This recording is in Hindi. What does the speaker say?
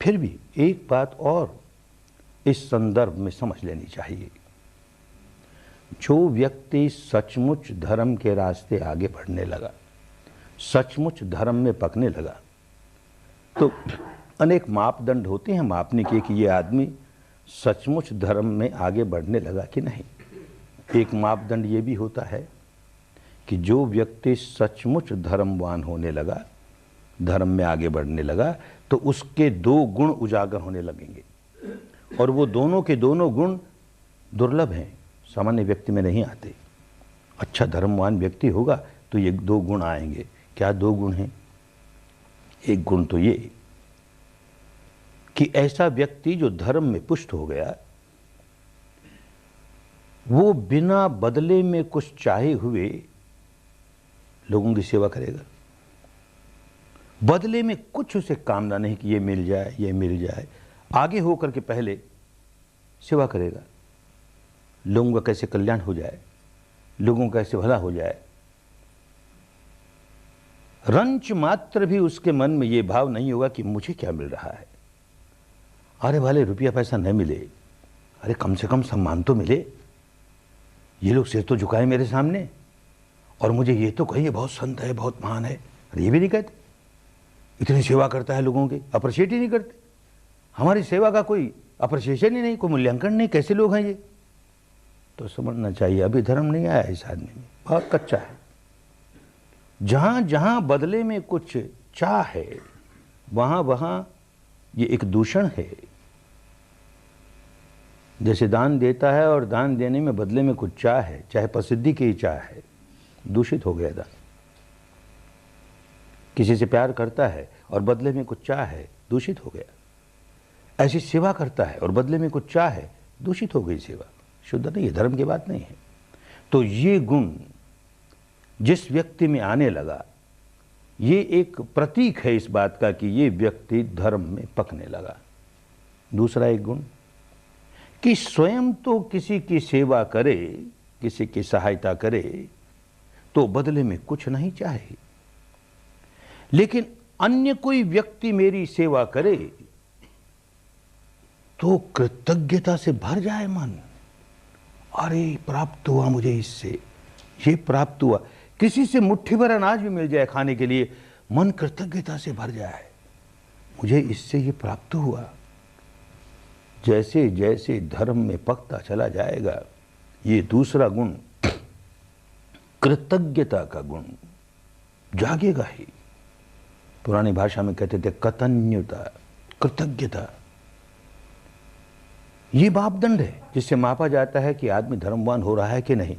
फिर भी एक बात और इस संदर्भ में समझ लेनी चाहिए। जो व्यक्ति सचमुच धर्म के रास्ते आगे बढ़ने लगा, सचमुच धर्म में पकने लगा, तो अनेक मापदंड होते हैं मापने के कि ये आदमी सचमुच धर्म में आगे बढ़ने लगा कि नहीं। एक मापदंड ये भी होता है कि जो व्यक्ति सचमुच धर्मवान होने लगा, धर्म में आगे बढ़ने लगा, तो उसके दो गुण उजागर होने लगेंगे, और वो दोनों के दोनों गुण दुर्लभ हैं, सामान्य व्यक्ति में नहीं आते। अच्छा धर्मवान व्यक्ति होगा तो ये दो गुण आएंगे। क्या दो गुण हैं? एक गुण तो ये कि ऐसा व्यक्ति जो धर्म में पुष्ट हो गया, वो बिना बदले में कुछ चाहे हुए लोगों की सेवा करेगा। बदले में कुछ उसे कामना नहीं कि ये मिल जाए, ये मिल जाए। आगे होकर के पहले सेवा करेगा, लोगों का कैसे कल्याण हो जाए, लोगों का कैसे भला हो जाए। रंच मात्र भी उसके मन में ये भाव नहीं होगा कि मुझे क्या मिल रहा है। अरे भले रुपया पैसा न मिले, अरे कम से कम सम्मान तो मिले, ये लोग सिर तो झुकाए मेरे सामने, और मुझे ये तो कहिए बहुत संत है, बहुत महान है। अरे ये भी नहीं कहते, इतनी सेवा करता है लोगों की, अप्रिशिएट ही नहीं करते। हमारी सेवा का कोई अप्रिशिएशन ही नहीं, कोई मूल्यांकन नहीं, कैसे लोग हैं ये। तो समझना चाहिए अभी धर्म नहीं आया इस आदमी में, बहुत कच्चा है। जहां जहां बदले में कुछ चाह है, वहां वहां ये एक दूषण है। जैसे दान देता है और दान देने में बदले में कुछ चाह है, चाहे प्रसिद्धि की चाह है, दूषित हो गया दान। किसी से प्यार करता है और बदले में कुछ चाह है, दूषित हो गया। ऐसी सेवा करता है और बदले में कुछ चाह है, दूषित हो गई सेवा, शुद्ध नहीं है, धर्म की बात नहीं है। तो ये गुण जिस व्यक्ति में आने लगा, ये एक प्रतीक है इस बात का कि ये व्यक्ति धर्म में पकने लगा। दूसरा एक गुण कि स्वयं तो किसी की सेवा करे, किसी की सहायता करे, तो बदले में कुछ नहीं चाहे, लेकिन अन्य कोई व्यक्ति मेरी सेवा करे तो कृतज्ञता से भर जाए मन। अरे प्राप्त हुआ मुझे इससे, ये प्राप्त हुआ। किसी से मुट्ठी भर अनाज भी मिल जाए खाने के लिए, मन कृतज्ञता से भर जाए, मुझे इससे ये प्राप्त हुआ। जैसे जैसे धर्म में पकता चला जाएगा, ये दूसरा गुण कृतज्ञता का गुण जागेगा ही। पुरानी भाषा में कहते थे कतन्यता, कृतज्ञता। ये मापदंड है जिससे मापा जाता है कि आदमी धर्मवान हो रहा है कि नहीं।